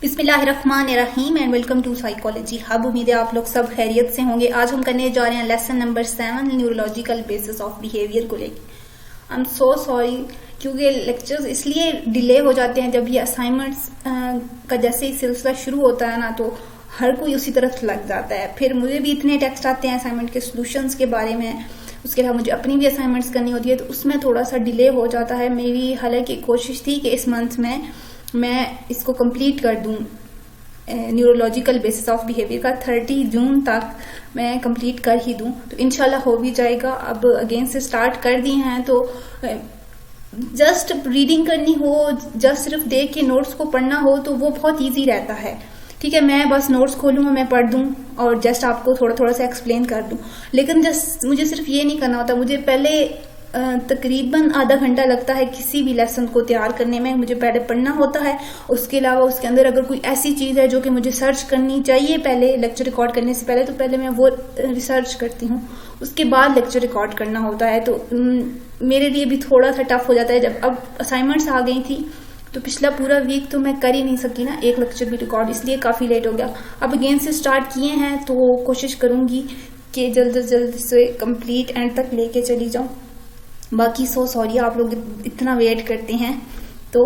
बिस्मिल्लाहिर्रहमानिर्रहीम and welcome to psychology hub. उम्मीद है आप लोग सब खैरियत से होंगे। आज हम करने जा रहे हैं lesson number 7 neurological basis of behaviour को लेकर। आई एम सो सॉरी क्योंकि लेक्चर्स इसलिए डिले हो जाते हैं जब ये असाइनमेंट्स का जैसे ही सिलसिला शुरू होता है ना तो हर कोई उसी तरफ लग जाता है। फिर मुझे भी इतने टेक्स्ट आते हैं असाइनमेंट के सोल्यूशंस के बारे में, उसके अलावा मुझे अपनी भी असाइनमेंट्स करनी होती है तो उसमें थोड़ा सा डिले हो जाता है। मेरी हालांकि कोशिश थी कि इस मंथ में मैं इसको कंप्लीट कर दूं, न्यूरोलॉजिकल बेसिस ऑफ बिहेवियर का 30 जून तक मैं कंप्लीट कर ही दूं, तो इंशाल्लाह हो भी जाएगा। अब अगेन से स्टार्ट कर दिए हैं तो जस्ट रीडिंग करनी हो, जस्ट सिर्फ देख के नोट्स को पढ़ना हो तो वो बहुत इजी रहता है। ठीक है, मैं बस नोट्स खोलूँ, मैं पढ़ दूं और जस्ट आपको थोड़ा थोड़ा सा एक्सप्लेन कर दूं। लेकिन जस्ट मुझे सिर्फ ये नहीं करना होता, मुझे पहले तकरीबन आधा घंटा लगता है किसी भी लेसन को तैयार करने में। मुझे पहले पढ़ना होता है, उसके अलावा उसके अंदर अगर कोई ऐसी चीज है जो कि मुझे सर्च करनी चाहिए पहले लेक्चर रिकॉर्ड करने से पहले, तो पहले मैं वो रिसर्च करती हूँ, उसके बाद लेक्चर रिकॉर्ड करना होता है। तो मेरे लिए भी थोड़ा सा टफ हो जाता है। जब अब असाइनमेंट्स आ गई थी तो पिछला पूरा वीक तो मैं कर ही नहीं सकी ना एक लेक्चर भी रिकॉर्ड, इसलिए काफी लेट हो गया। अब अगेन से स्टार्ट किए हैं तो कोशिश करूंगी कि जल्द से जल्द से कंप्लीट एंड तक लेके चली जाऊं। बाकी सो सॉरी आप लोग इतना वेट करते हैं। तो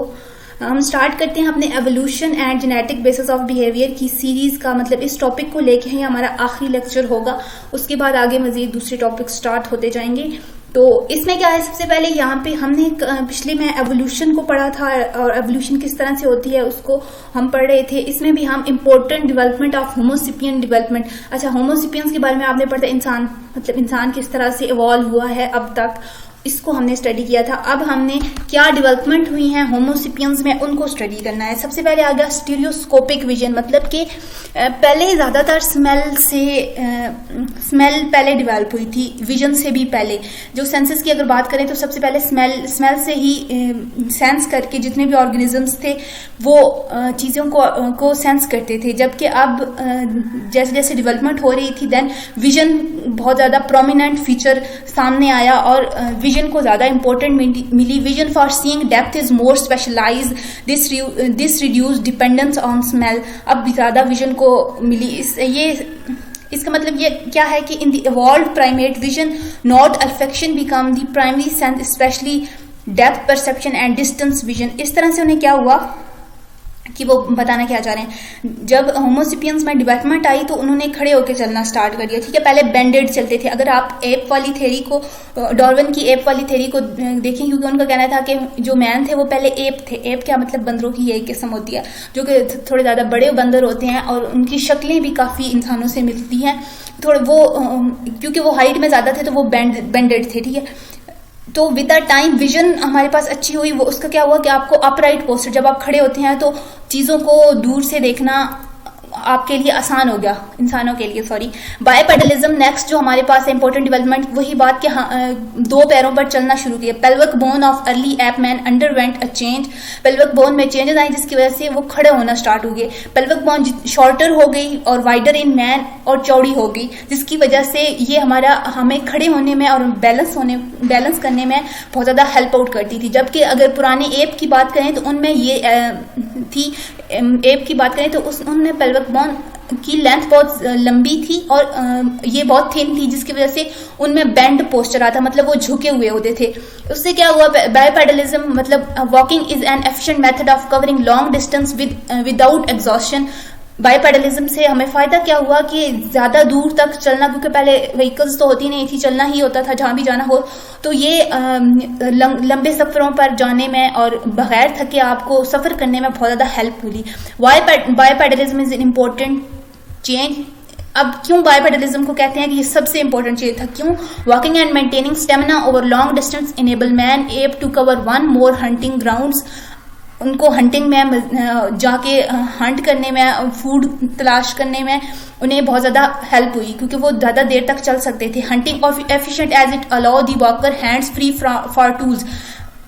हम स्टार्ट करते हैं अपने evolution and genetic basis of behaviour की सीरीज का, मतलब इस टॉपिक को लेके ही हमारा आखिरी लेक्चर होगा। उसके बाद आगे मजीद दूसरे टॉपिक स्टार्ट होते जाएंगे। तो इसमें क्या है, सबसे पहले यहाँ पे हमने पिछले में एवोल्यूशन को पढ़ा था और एवोल्यूशन किस तरह से होती है उसको हम पढ़ रहे थे। इसमें भी हम important development of Homo sapien development, अच्छा होमोसिपियंस के बारे में आपने पढ़ा, इंसान मतलब इंसान किस तरह से इवॉल्व हुआ है अब तक, इसको हमने स्टडी किया था। अब हमने क्या डेवलपमेंट हुई है होमोसिपियंस में उनको स्टडी करना है। सबसे पहले आ गया स्टीरियोस्कोपिक विजन, मतलब कि पहले ज्यादातर स्मेल पहले डेवलप हुई थी विजन से भी पहले। जो सेंसेस की अगर बात करें तो सबसे पहले स्मेल से ही सेंस करके जितने भी ऑर्गेनिजम्स थे वो चीजों को सेंस करते थे। जबकि अब जैसे जैसे डेवलपमेंट हो रही थी देन विजन बहुत ज्यादा प्रोमिनेंट फीचर सामने आया और विजन को ज्यादा इंपॉर्टेंट मिली। Vision for seeing depth is more specialised, this reduce dependence on smell. अब ज्यादा विजन को मिली। इसका मतलब ये क्या है कि in the evolved primate vision not affection become the primary sense, specially depth perception and distance vision. इस तरह से उन्हें क्या हुआ कि वो बताना क्या चाह रहे हैं, जब होमोसिपियंस में डेवलपमेंट आई तो उन्होंने खड़े होकर चलना स्टार्ट कर दिया। ठीक है, पहले बेंडेड चलते थे। अगर आप एप वाली थ्योरी को, डार्विन की एप वाली थ्योरी को देखें, क्योंकि उनका कहना था कि जो मैन थे वो पहले एप थे। एप क्या मतलब बंदरों की एक किस्म होती है जो कि थोड़े ज्यादा बड़े बंदर होते हैं और उनकी शक्लें भी काफी इंसानों से मिलती हैं। थोड़े वो क्योंकि वो हाइट में ज्यादा थे तो वो बेंडेड थे। ठीक है, तो विद द टाइम विजन हमारे पास अच्छी हुई। वो उसका क्या हुआ कि आपको अपराइट पोस्टर, जब आप खड़े होते हैं तो चीजों को दूर से देखना आपके लिए आसान हो गया, इंसानों के लिए। सॉरी, बायपेडलिज्म नेक्स्ट जो हमारे पास है इंपॉर्टेंट डेवलपमेंट, वही बात कि दो पैरों पर चलना शुरू किया। Pelvic bone of early app man underwent a change, pelvic bone में चेंजेस आई जिसकी वजह से वो खड़े होना स्टार्ट हो गए। पेल्विक बोन शॉर्टर हो गई और वाइडर इन मैन और चौड़ी हो गई, जिसकी वजह से ये हमें खड़े होने में और बैलेंस करने में बहुत ज्यादा हेल्प आउट करती थी। जबकि अगर पुराने एप की बात करें तो उनमें ये थी, एप की बात करें तो उनमें पेल्विक बोन की लेंथ बहुत लंबी थी और ये बहुत थिन थी, जिसकी वजह से उनमें बेंड पोस्चर आता, मतलब वो झुके हुए होते थे। उससे क्या हुआ, बायपेडलिज्म मतलब walking is an efficient method of covering long distance without exhaustion. Bipedalism से हमें फायदा क्या हुआ कि ज्यादा दूर तक चलना, क्योंकि पहले व्हीकल्स तो होती नहीं थी, चलना ही होता था जहां भी जाना हो। तो ये लंबे सफरों पर जाने में और बगैर थके आपको सफर करने में बहुत ज्यादा हेल्प मिली। Bipedalism is an important change. अब क्यों बायपेडलिज्म को कहते हैं कि ये सबसे इंपॉर्टेंट चीज था, क्यों? Walking and maintaining stamina over long distance enable man able to cover one more hunting grounds. उनको हंटिंग में जाके हंट करने में, फूड तलाश करने में उन्हें बहुत ज्यादा हेल्प हुई, क्योंकि वो ज्यादा देर तक चल सकते थे। Hunting of efficient as it allow the walker hands free for tools.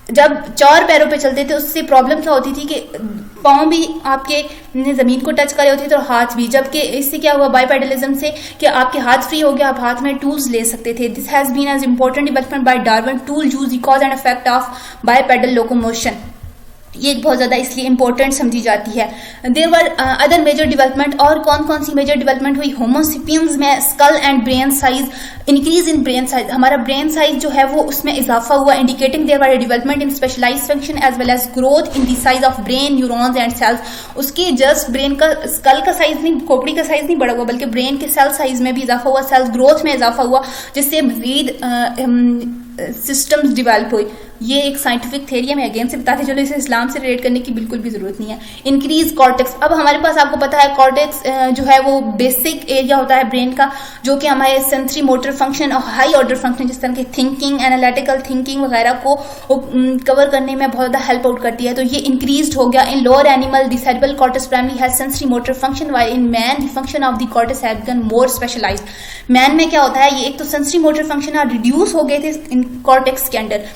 जब चार पैरों पे चलते थे उससे प्रॉब्लम क्या होती थी कि पाँव भी आपके जमीन को टच कर रहे होते थे और हाथ भी। जबकि इससे क्या हुआ बायपेडलिज्म से कि आपके हाथ फ्री हो गया, आप हाथ में टूल्स ले सकते थे। This has been as important development by Darwin, tool use the cause and effect of bipedal locomotion. ये बहुत ज्यादा इसलिए इंपॉर्टेंट समझी जाती है। There were other major development, और कौन कौन सी मेजर डेवलपमेंट हुई? होमोसेपियंस में skull and brain size, increase in brain size, हमारा ब्रेन साइज जो है वो उसमें इजाफा हुआ, indicating there were development in specialised function as well as growth in the size of brain, neurons and cells. उसके जस्ट ब्रेन का, skull का साइज नहीं, खोपड़ी का साइज नहीं बढ़ा हुआ, बल्कि ब्रेन के सेल साइज में भी इजाफा हुआ, सेल्स ग्रोथ में इजाफा हुआ, जिससे मजीद सिस्टम्स डेवलप हुई। ये एक साइंटिफिक थ्योरी है, मैं अगेन से बताते चलो, इसे इस्लाम से रिलेट करने की बिल्कुल भी जरूरत नहीं है। इंक्रीज कॉर्टेक्स, अब हमारे पास आपको पता है कॉर्टेक्स जो है वो बेसिक एरिया होता है ब्रेन का, जो कि हमारे सेंसरी मोटर फंक्शन और हाई ऑर्डर फंक्शन जिस तरह के थिंकिंग, एनालिटिकल थिंकिंग वगैरह को कवर करने में बहुत ज्यादा हेल्प आउट करती है। तो ये इंक्रीज हो गया। In lower animal the cerebral cortex primary has sensory motor function, while in man the function of the cortex have become more specialised. Man में क्या होता है, ये एक तो सेंसरी मोटर फंक्शन रिड्यूस हो गए थे इन कॉर्टेक्स के अंडर।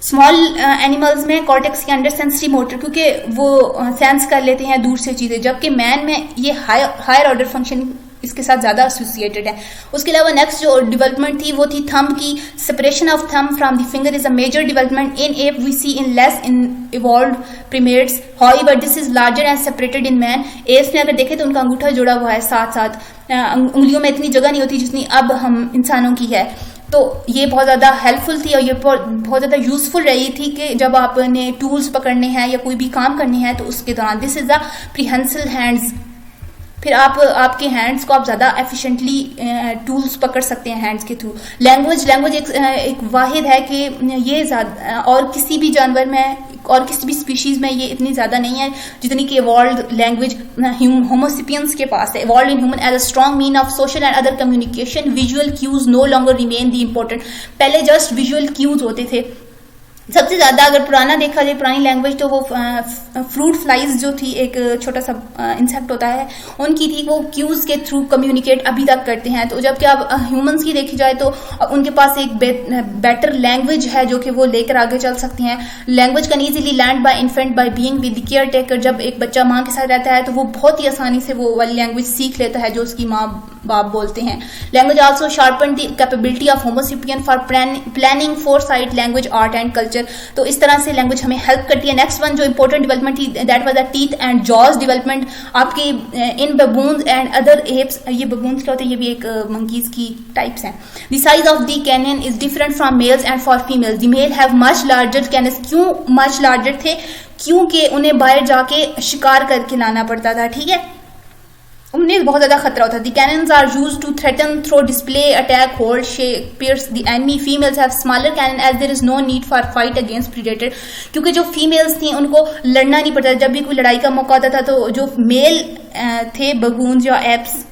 स्मॉल एनिमल्स में कॉर्टेक्स के अंडर सेंसरी मोटर, क्योंकि वो सेंस कर लेते हैं दूर से चीजें, जबकि मैन में ये हायर ऑर्डर फंक्शन इसके साथ ज्यादा एसोसिएटेड है। उसके अलावा नेक्स्ट जो डेवलपमेंट थी वो थी थंब की। Separation of thumb from the finger is a major development in ape we see in less in evolved primates, however this is larger and separated in man। Apes में अगर देखें तो उनका अंगूठा जुड़ा हुआ है साथ साथ, उंगलियों में इतनी जगह नहीं होती जितनी अब हम इंसानों की है। तो ये बहुत ज्यादा हेल्पफुल थी और ये बहुत ज्यादा यूजफुल रही थी कि जब आपने टूल्स पकड़ने हैं या कोई भी काम करने हैं तो उसके दौरान। दिस इज द प्रीहेंसिल हैंड्स, फिर आपके हैंड्स को आप ज्यादा एफिशिएंटली टूल्स पकड़ सकते हैं हैंड्स के थ्रू। लैंग्वेज एक वाहिद है कि ये और किसी भी जानवर में और किसी भी स्पीशीज में ये इतनी ज्यादा नहीं है जितनी कि इवॉल्व्ड लैंग्वेज होमोसेपियंस के पास है। Evolved in human as a strong mean of social and other communication, visual cues no longer remain the important. पहले जस्ट विजुअल क्यूज होते थे सबसे ज्यादा। अगर पुराना देखा जाए, पुरानी लैंग्वेज, तो वो फ्रूट फ्लाइज जो थी, एक छोटा सा इंसेक्ट होता है, उनकी थी, वो क्यूज के थ्रू कम्युनिकेट अभी तक करते हैं। तो जबकि अब ह्यूमंस की देखी जाए तो उनके पास एक बेटर लैंग्वेज है जो कि वो लेकर आगे चल सकते हैं। Language can easily learn by infant by being with the care taker. जब एक बच्चा माँ के साथ रहता है तो वो बहुत ही आसानी से वो वाली लैंग्वेज सीख लेता है जो उसकी माँ बाप बोलते हैं। Language also sharpen the capability of Homo sapien for planning, foresight, language, art and culture. तो इस तरह से लैंग्वेज हमें हेल्प करती है। नेक्स्ट वन जो इंपॉर्टेंट डेवलपमेंट थी that was the teeth and jaws development. आपके इन बबून्स एंड अदर एप्स, ये बबून्स क्या होते हैं, ये भी एक मंकीज की टाइप्स हैं। The size of the canine is different from males and for females. The male have much larger canines. क्यों मच लार्जर थे? क्योंकि उन्हें बाहर जाके शिकार करके लाना पड़ता था, ठीक है, उन्हें बहुत ज्यादा खतरा होता था। The canines are used to threaten, throw, display, attack, hold, shake, pierce the enemy. Females have smaller canine as there is no need for fight against predator. क्योंकि जो फीमेल्स थी उनको लड़ना नहीं पड़ता। जब भी कोई लड़ाई का मौका होता था तो जो मेल थे बबून्स या एप्स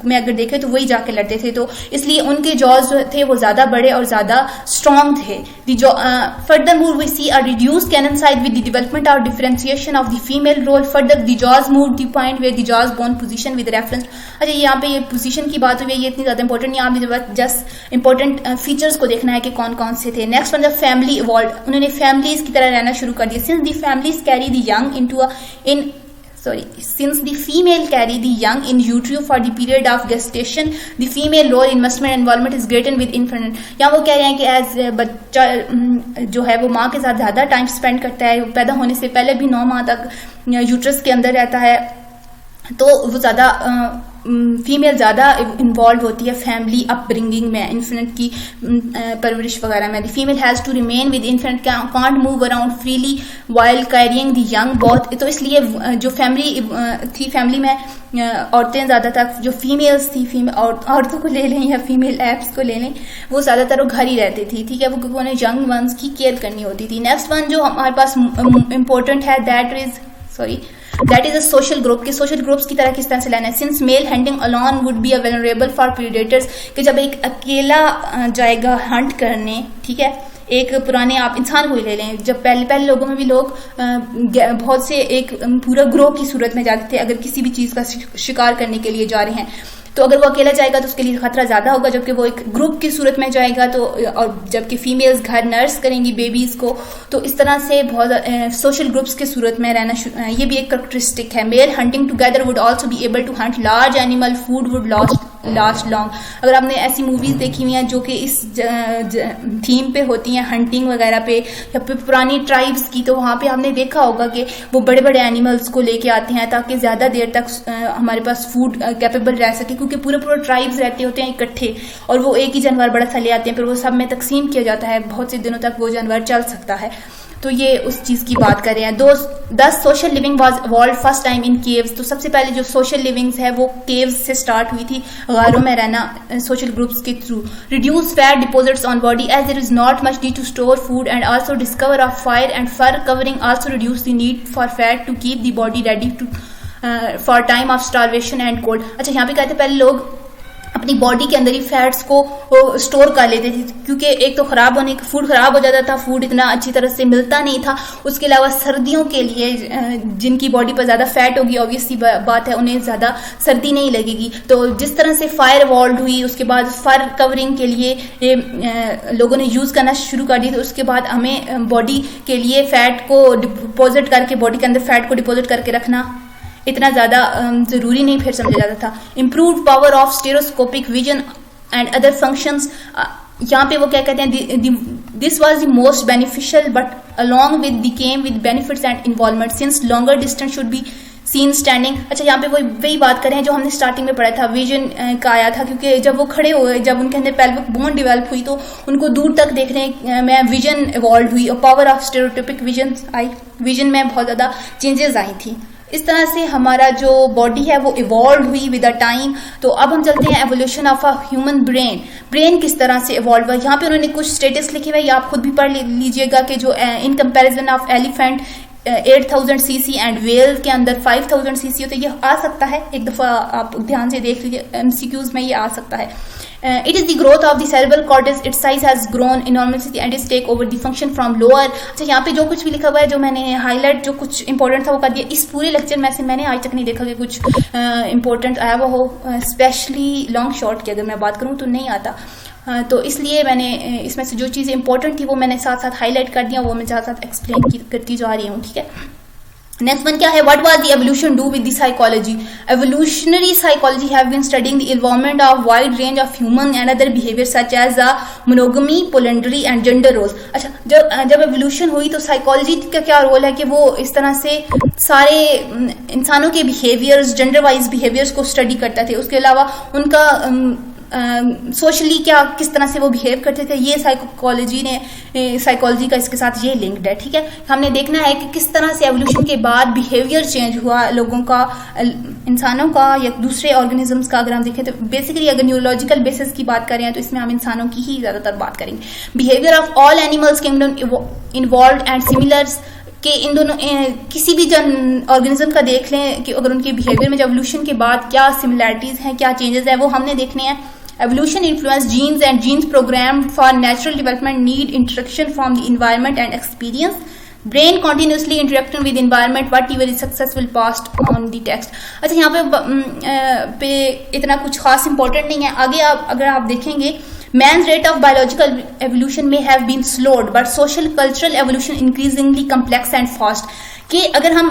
में अगर देखें तो वही जाके लड़ते थे, तो इसलिए उनके जॉज जो थे वो ज्यादा बड़े और ज्यादा स्ट्रॉन्ग थे। Further move we see a reduce canine size with the development और differentiation of the female role. Further the jaws move the point where the jaws bone position with reference. अच्छा, यहाँ पे ये पोजीशन की बात हुई है, ये इतनी ज्यादा इंपॉर्टेंट नहीं, आप जस्ट इंपॉर्टेंट फीचर्स को देखना है कि कौन कौन से थे। Next one the family evolve. उन्होंने फैमिलीज की तरह रहना शुरू कर दिया। Since the families carry the young into since the female carry the young in utero for the period of gestation, the female role in investment involvement is greater with infant। यहाँ वो कह रहे हैं कि एज बच्चा जो है वो माँ के साथ ज्यादा टाइम स्पेंड करता है, पैदा होने से पहले भी 9 माह तक यूट्रस के अंदर रहता है, तो वो ज्यादा फीमेल ज्यादा इन्वॉल्व होती है फैमिली अपब्रिंगिंग में, इन्फेंट की परवरिश वगैरह में। The female has to remain with infant, can't move around freely while carrying the young both. तो इसलिए जो फैमिली थी, फैमिली में औरतें ज्यादातर, जो फीमेल्स थी, औरतों को ले लें या फीमेल एप्स को ले लें, वो ज्यादातर वो घर ही रहती थी, ठीक है, वो क्योंकि उन्हें यंग वंस की केयर करनी होती थी। नेक्स्ट वन जो हमारे पास इंपॉर्टेंट है that is a social group. के सोशल ग्रुप्स की तरह किस तरह से लेना है। Since male hunting alone would be available for predators, कि जब एक अकेला जाएगा हंट करने, ठीक है, एक पुराने आप इंसान को ही ले लें, जब पहले लोगों में भी लोग बहुत से एक पूरा ग्रोह की सूरत में जाते थे अगर किसी भी चीज का शिकार करने के लिए जा रहे हैं, तो अगर वो अकेला जाएगा तो उसके लिए खतरा ज्यादा होगा, जबकि वो एक ग्रुप की सूरत में जाएगा तो, और जबकि फीमेल्स घर नर्स करेंगी बेबीज को, तो इस तरह से बहुत सोशल ग्रुप्स की सूरत में रहना, ये भी एक कैरेक्टरिस्टिक है। Male hunting together would also be able to hunt large animal, food would lost last long. अगर आपने ऐसी मूवीज देखी हुई हैं जो कि इस थीम पे होती हैं, हंटिंग वगैरह पे या फिर पुरानी ट्राइब्स की, तो वहाँ पे आपने देखा होगा कि वो बड़े बड़े एनिमल्स को लेके आते हैं ताकि ज्यादा देर तक हमारे पास फूड कैपेबल रह सके, क्योंकि पूरे पूरे ट्राइब्स रहते होते हैं इकट्ठे और वो एक ही जानवर बड़ा सा ले आते हैं, फिर वो सब में तकसीम किया जाता है, बहुत से दिनों तक वो जानवर चल सकता है। तो ये उस चीज की बात कर रहे हैं। 10 social living was evolve first time in caves. तो सबसे पहले जो सोशल लिविंग्स है वो केव्स से स्टार्ट हुई थी, गारों में रहना सोशल ग्रुप्स के through. Reduce fat deposits on body as there is not much need to store food and also discover of fire and fur covering also reduce the need for fat to keep the body ready to for time of starvation and cold. अच्छा, यहाँ पे कहते हैं पहले लोग अपनी body के अंदर ही फैट्स को स्टोर कर लेते थे, क्योंकि एक तो फूड खराब हो जाता था, फूड इतना अच्छी तरह से मिलता नहीं था। उसके अलावा सर्दियों के लिए जिनकी बॉडी पर ज्यादा फैट होगी, ऑब्वियसली बात है उन्हें ज्यादा सर्दी नहीं लगेगी। तो जिस तरह से फायर इवॉल्व हुई, उसके बाद फर कवरिंग के लिए लोगों ने यूज करना शुरू कर दी, तो उसके बाद हमें बॉडी के लिए फैट को डिपॉजिट करके, बॉडी के अंदर फैट को डिपॉजिट करके रखना इतना ज्यादा जरूरी नहीं फिर समझा जाता था। Improve power of stereoscopic vision and other functions. यहाँ पे वो क्या कहते हैं, this was the most beneficial but along with the came with benefits and involvement since longer distance should be seen standing. अच्छा, यहाँ पे वही बात करें जो हमने स्टार्टिंग में पढ़ा था, विजन का आया था, क्योंकि जब वो खड़े हुए, जब उनके अंदर पेल्विक बोन डेवलप हुई तो उनको दूर तक देखने में विजन इवॉल्व हुई और पावर ऑफ स्टेरियोटाइपिक विजन आई, विजन में बहुत ज्यादा चेंजेस आई थी। इस तरह से हमारा जो बॉडी है वो इवॉल्व हुई विद अ टाइम। तो अब हम चलते हैं evolution of a human brain. Brain किस तरह से इवॉल्व हुआ, यहाँ पे उन्होंने कुछ स्टेटस लिखे हुए, आप खुद भी पढ़ लीजिएगा कि जो in comparison of elephant 8000 CC and well के अंदर 5000 सीसी होता है। ये आ सकता है, एक दफा आप ध्यान से देख लीजिए, एमसीक्यूज में ये आ सकता है। It is the growth of the cerebral cortex. Its size has grown enormously and its take over the function from lower. अच्छा, यहाँ पे जो कुछ भी लिखा हुआ है, जो मैंने हाईलाइट जो कुछ इंपॉर्टेंट था वो कर दिया। इस पूरे लेक्चर में से मैंने आज तक नहीं देखा कि कुछ इंपॉर्टेंट आया हुआ हो, स्पेशली लॉन्ग शॉर्ट की अगर मैं बात करूँ तो नहीं आता। तो इसलिए मैंने इसमें से जो चीजें इंपॉर्टेंट थी वो मैंने साथ साथ हाईलाइट कर दिया, वो मैं साथ साथ एक्सप्लेन करती जा रही हूँ, ठीक है। नेक्स्ट वन क्या है, what was the evolution do with the psychology. Evolutionary psychology have been studying the involvement of wide range of human and other behaviour such as the monogamy, polyandry and gender roles. अच्छा, जब evolution हुई तो psychology का क्या role है कि वो इस तरह से सारे इंसानों के बिहेवियर्स, जेंडर वाइज बिहेवियर्स को स्टडी करता थे। उसके अलावा उनका सोशली क्या किस तरह से वो बिहेव करते थे, ये साइकोलॉजी का इसके साथ ये लिंक्ड है, ठीक है। हमने देखना है कि किस तरह से एवोल्यूशन के बाद बिहेवियर चेंज हुआ लोगों का, इंसानों का या दूसरे ऑर्गेनिजम्स का। अगर हम देखें तो बेसिकली अगर न्यूरोलॉजिकल बेसिस की बात करें तो इसमें हम इंसानों की ही ज्यादातर बात करेंगे। Behaviour of all animals kingdom involve and similars कि इन दोनों किसी भी ऑर्गेनिज्म का देख लें कि अगर उनके बिहेवियर में एवोल्यूशन के बाद क्या सिमिलैरिटीज हैं, क्या चेंजेस है, वो हमने देखने हैं। Evolution influenced genes and genes programmed for natural development need interaction from the environment and experience. Brain continuously interacting with environment, whatever is successful passed on the text. अच्छा, यहाँ पे इतना कुछ खास इंपॉर्टेंट नहीं है। आगे अगर आप देखेंगे, man's rate of biological evolution may have been slowed, but social cultural evolution increasingly complex and fast. कि अगर हम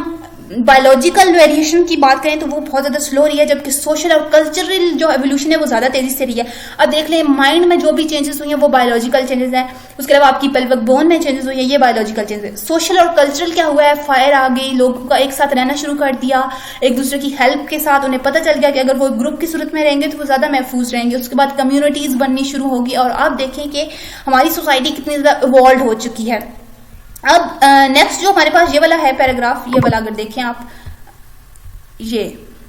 बायोलॉजिकल वेरिएशन की बात करें तो वो बहुत ज्यादा स्लो रही है, जबकि सोशल और कल्चरल जो एवोल्यूशन है वो ज्यादा तेजी से रही है। अब देख लें, माइंड में जो भी चेंजेस हुई हैं वो बायोलॉजिकल चेंजेस हैं, उसके अलावा आपकी पेल्विक बोन में चेंजेस हुई है, ये बायोलॉजिकल चेंजेस। सोशल और कल्चरल क्या हुआ है, फायर आ गई, लोगों का एक साथ रहना शुरू कर दिया, एक दूसरे की हेल्प के साथ उन्हें पता चल गया कि अगर वो ग्रुप की सूरत में रहेंगे तो वो ज्यादा महफूज रहेंगे। उसके बाद कम्युनिटीज बननी शुरू होगी और आप देखें कि हमारी सोसाइटी कितनी ज्यादा इवॉल्व हो चुकी है। अब नेक्स्ट जो हमारे पास ये वाला है पैराग्राफ, ये वाला अगर देखें आप, ये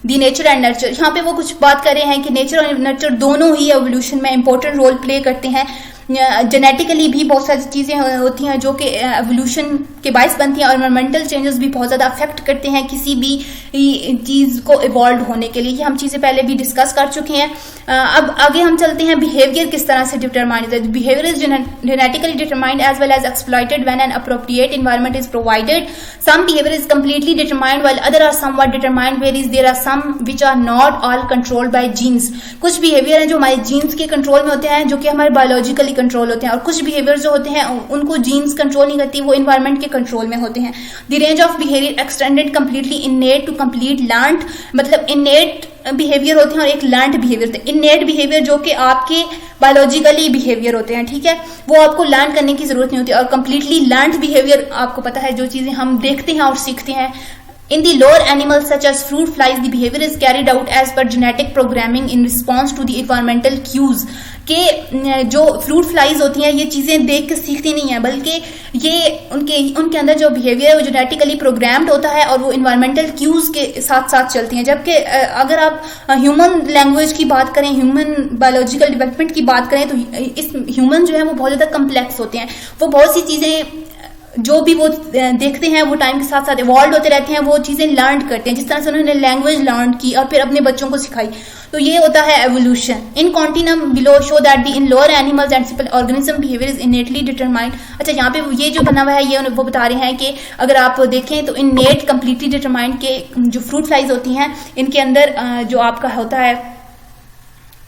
दी नेचर एंड नर्चर, यहाँ पे वो कुछ बात कर रहे हैं कि नेचर और नर्चर दोनों ही एवोल्यूशन में इंपॉर्टेंट रोल प्ले करते हैं। जेनेटिकली भी बहुत सारी चीजें होती हैं जो कि एवोल्यूशन के बायस बनती हैं, और एनवायरमेंटल चेंजेस भी बहुत ज्यादा अफेक्ट करते हैं किसी भी चीज को इवॉल्व होने के लिए। ये हम चीजें पहले भी डिस्कस कर चुके हैं। अब आगे हम चलते हैं, बिहेवियर किस तरह से डिटरमाइंड है। Behaviour is genetically determined as well as exploited when an appropriate environment is provided. Some behaviour is completely determined while other are somewhat determined, where is there are some which are not all controlled by genes. कुछ behaviour हैं जो हमारे jeans के control में होते हैं, जो कि हमारे बायोलॉजिकली कंट्रोल होते हैं, और कुछ बिहेवियर जो होते हैं उनको जीन्स कंट्रोल नहीं करती, वो एनवायरनमेंट के कंट्रोल में होते हैं। The range of behaviour extended completely innate to complete learned, मतलब इनेट बिहेवियर होते हैं और एक लर्नड बिहेवियर होते हैं। इननेट बिहेवियर जो कि आपके बायोलॉजिकली बिहेवियर होते हैं, ठीक है, वो आपको लर्न करने की जरूरत नहीं होती। और कंप्लीटली लर्नड बिहेवियर आपको पता है, जो चीजें हम देखते हैं और सीखते हैं। In the lower animals such as fruit flies, the behavior is carried out as per genetic programming in response to the environmental cues। के जो फ्रूट फ्लाइज होती हैं ये चीजें देख के सीखती नहीं है, बल्कि ये उनके अंदर जो बिहेवियर है वो जेनेटिकली प्रोग्राम्ड होता है और वो इन्वायरमेंटल क्यूज के साथ साथ चलती हैं। जबकि अगर आप ह्यूमन लैंग्वेज की बात करें, ह्यूमन बायोलॉजिकल डेवलपमेंट की बात करें, तो इस ह्यूमन जो है वो बहुत ज्यादा कम्प्लेक्स होते हैं। वो बहुत सी चीजें जो भी वो देखते हैं वो टाइम के साथ साथ इवॉल्व होते रहते हैं, वो चीजें लर्न करते हैं। जिस तरह से उन्होंने लैंग्वेज लर्न की और फिर अपने बच्चों को सिखाई, तो ये होता है evolution. In continuum below show that the in lower animals and simple organism behaviour is innately determined. अच्छा, यहाँ पे ये जो बना हुआ है ये वो बता रहे हैं कि अगर आप देखें तो इनेट कंप्लीटली डिटरमाइंड के जो फ्रूट फ्लाइज होती हैं इनके अंदर जो आपका होता है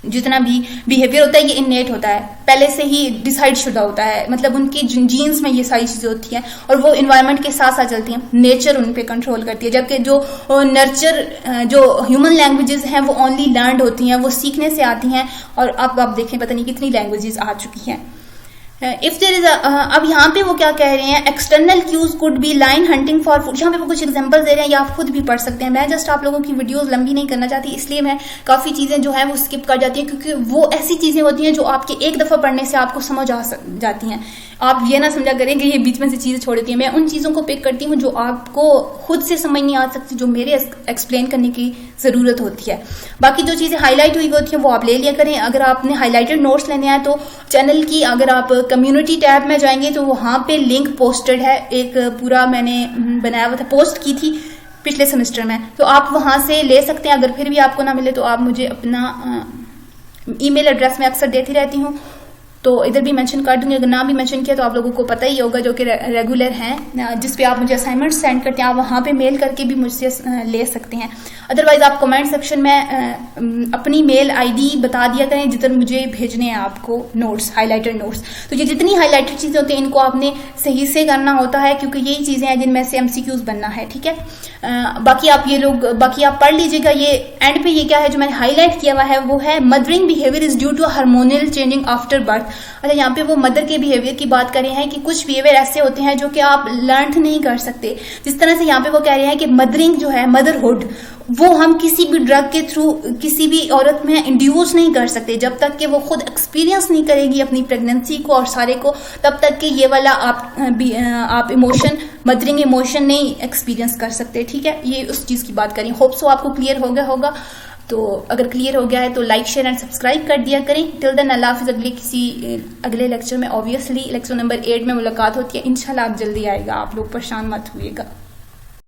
जितना भी बिहेवियर होता है ये इनेट होता है, पहले से ही डिसाइड शुदा होता है। मतलब उनकी जीन्स में ये सारी चीजें होती हैं और वो इन्वायरमेंट के साथ साथ चलती हैं, नेचर उन पे कंट्रोल करती है। जबकि जो नर्चर जो ह्यूमन लैंग्वेजेस हैं वो ओनली लर्नड होती हैं, वो सीखने से आती हैं। और अब आप देखें पता नहीं कितनी लैंग्वेजेस आ चुकी हैं। इफ देयर इज अब यहाँ पे वो क्या कह रहे हैं, external cues could be line hunting for food. यहाँ पे वो कुछ एग्जांपल्स दे रहे हैं, या आप खुद भी पढ़ सकते हैं। मैं जस्ट आप लोगों की वीडियोस लंबी नहीं करना चाहती, इसलिए मैं काफी चीजें जो है वो स्किप कर जाती हैं, क्योंकि वो ऐसी चीजें होती हैं जो आपके एक दफा पढ़ने से आपको समझ आ जाती हैं। आप ये ना समझा करें कि ये बीच में से चीजें छोड़ देती हैं। मैं उन चीजों को पिक करती हूँ जो आपको खुद से समझ नहीं आ सकती, जो मेरे एक्सप्लेन करने की जरूरत होती है। बाकी जो चीजें हाईलाइट हुई होती हैं वो आप ले लिया करें। अगर आपने हाईलाइटेड नोट्स लेने हैं तो चैनल की अगर आप कम्युनिटी टैब में जाएंगे तो वहां पे लिंक पोस्टेड है, एक पूरा मैंने बनाया हुआ था, पोस्ट की थी पिछले सेमेस्टर में, तो आप वहां से ले सकते हैं। अगर फिर भी आपको ना मिले तो आप मुझे अपना ईमेल एड्रेस में अक्सर देती रहती हूँ, तो इधर भी मेंशन कर दूंगी। अगर नाम भी मेंशन किया तो आप लोगों को पता ही होगा, जो कि रेगुलर हैं, जिस पे आप मुझे असाइनमेंट सेंड करते हैं, आप वहां पे मेल करके भी मुझसे ले सकते हैं। अदरवाइज आप कमेंट सेक्शन में अपनी मेल आईडी बता दिया करें जिधर मुझे भेजने हैं आपको नोट्स, हाईलाइटेड नोट्स। तो ये जितनी हाईलाइटेड चीजें होती हैं इनको आपने सही से करना होता है, क्योंकि यही चीजें हैं जिनमें से एमसीक्यूज बनना है, ठीक है। बाकी आप पढ़ लीजिएगा। ये एंड पे ये क्या है जो मैंने हाईलाइट किया हुआ है, वो है mothering behaviour is due to hormonal changing after birth. अच्छा, यहाँ पे वो मदर के बिहेवियर की बात कर रहे हैं कि कुछ बिहेवियर ऐसे होते हैं जो कि आप लर्न नहीं कर सकते। जिस तरह से यहाँ पे वो कह रहे हैं कि मदरिंग जो है, मदरहुड, वो हम किसी भी ड्रग के थ्रू किसी भी औरत में इंड्यूस नहीं कर सकते जब तक कि वो खुद एक्सपीरियंस नहीं करेगी अपनी प्रेगनेंसी को और सारे को, तब तक कि ये वाला आप इमोशन, मदरिंग इमोशन नहीं एक्सपीरियंस कर सकते, ठीक है। ये उस चीज की बात करें। होप सो आपको क्लियर हो गया होगा। तो अगर क्लियर हो गया है तो लाइक शेयर एंड सब्सक्राइब कर दिया करें। टिल देन अल्लाह हाफिज़। अगले लेक्चर में ऑब्वियसली लेक्चर नंबर 8 में मुलाकात होती है इंशाल्लाह। आप जल्दी आएगा, आप लोग परेशान मत हुइएगा।